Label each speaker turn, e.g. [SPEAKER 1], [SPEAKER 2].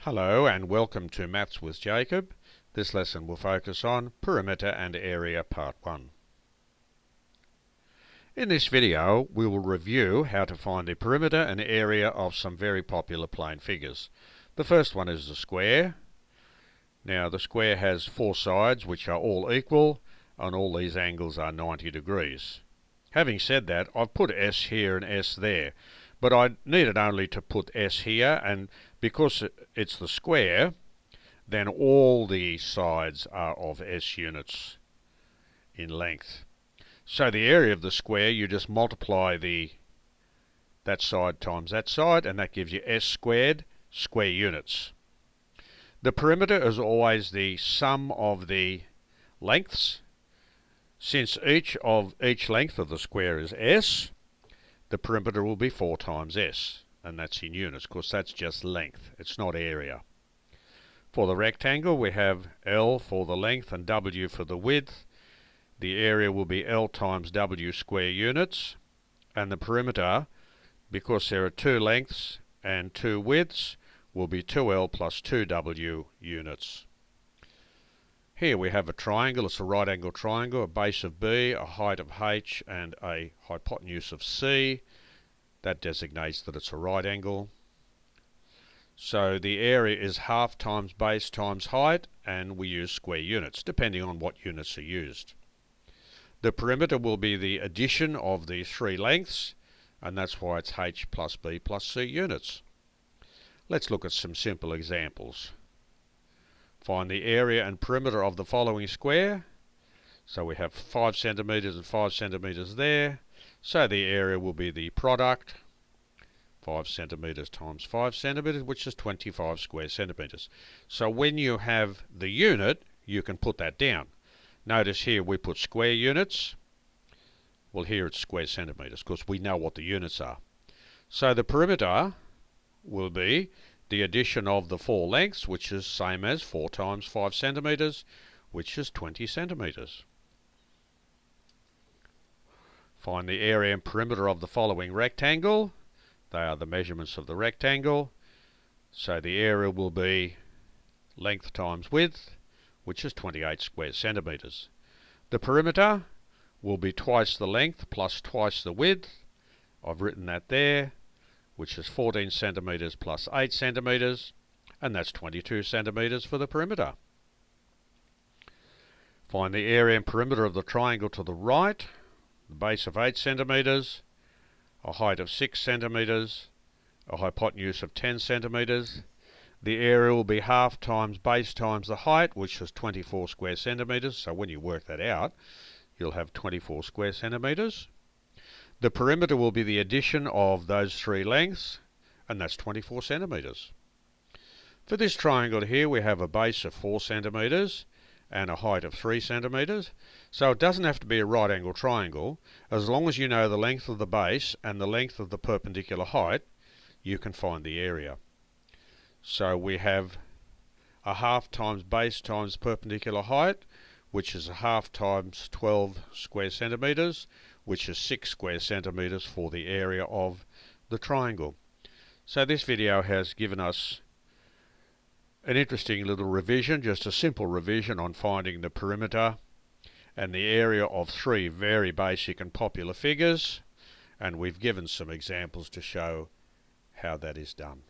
[SPEAKER 1] Hello and welcome to Maths with Jacob. This lesson will focus on perimeter and area part 1. In this video we will review how to find the perimeter and area of some very popular plane figures. The first one is the square. Now the square has 4 sides which are all equal and all these angles are 90 degrees. Having said that, I've put S here and S there, but I needed only to put S here, and because it's the square, then all the sides are of S units in length. So the area of the square, you just multiply that side times that side, and that gives you S squared square units. The perimeter is always the sum of the lengths. Since each length of the square is S, the perimeter will be 4 times S, and that's in units, because that's just length, it's not area. For the rectangle, we have L for the length and W for the width. The area will be L times W square units, and the perimeter, because there are 2 lengths and 2 widths, will be 2L plus 2W units. Here we have a triangle. It's a right angle triangle, a base of B, a height of H, and a hypotenuse of C. That designates that it's a right angle. So the area is half times base times height, and we use square units, depending on what units are used. The perimeter will be the addition of the 3 lengths, and that's why it's H plus B plus C units. Let's look at some simple examples. Find the area and perimeter of the following square. So we have 5 centimeters and 5 centimeters there. So the area will be the product, 5 centimeters times 5 centimeters, which is 25 square centimeters. So when you have the unit, you can put that down. Notice here we put square units. Well, here it's square centimeters, because we know what the units are. So the perimeter will be the addition of the 4 lengths, which is same as 4 times 5 centimeters, which is 20 centimeters. Find the area and perimeter of the following rectangle. They are the measurements of the rectangle. So the area will be length times width, which is 28 square centimeters. The perimeter will be twice the length plus twice the width. I've written that there, which is 14 centimeters plus 8 centimeters, and that's 22 centimeters for the perimeter. Find the area and perimeter of the triangle to the right. The base of 8 centimeters, a height of 6 centimeters, a hypotenuse of 10 centimeters. The area will be half times base times the height, which is 24 square centimeters. So when you work that out, you'll have 24 square centimeters. The perimeter will be the addition of those 3 lengths, and that's 24 centimeters. For this triangle here, we have a base of 4 centimeters and a height of 3 centimeters. So it doesn't have to be a right angle triangle. As long as you know the length of the base and the length of the perpendicular height, you can find the area. So we have a half times base times perpendicular height, which is a half times 12 square centimeters, which is 6 square centimeters for the area of the triangle. So this video has given us an interesting little revision, just a simple revision on finding the perimeter and the area of 3 very basic and popular figures, and we've given some examples to show how that is done.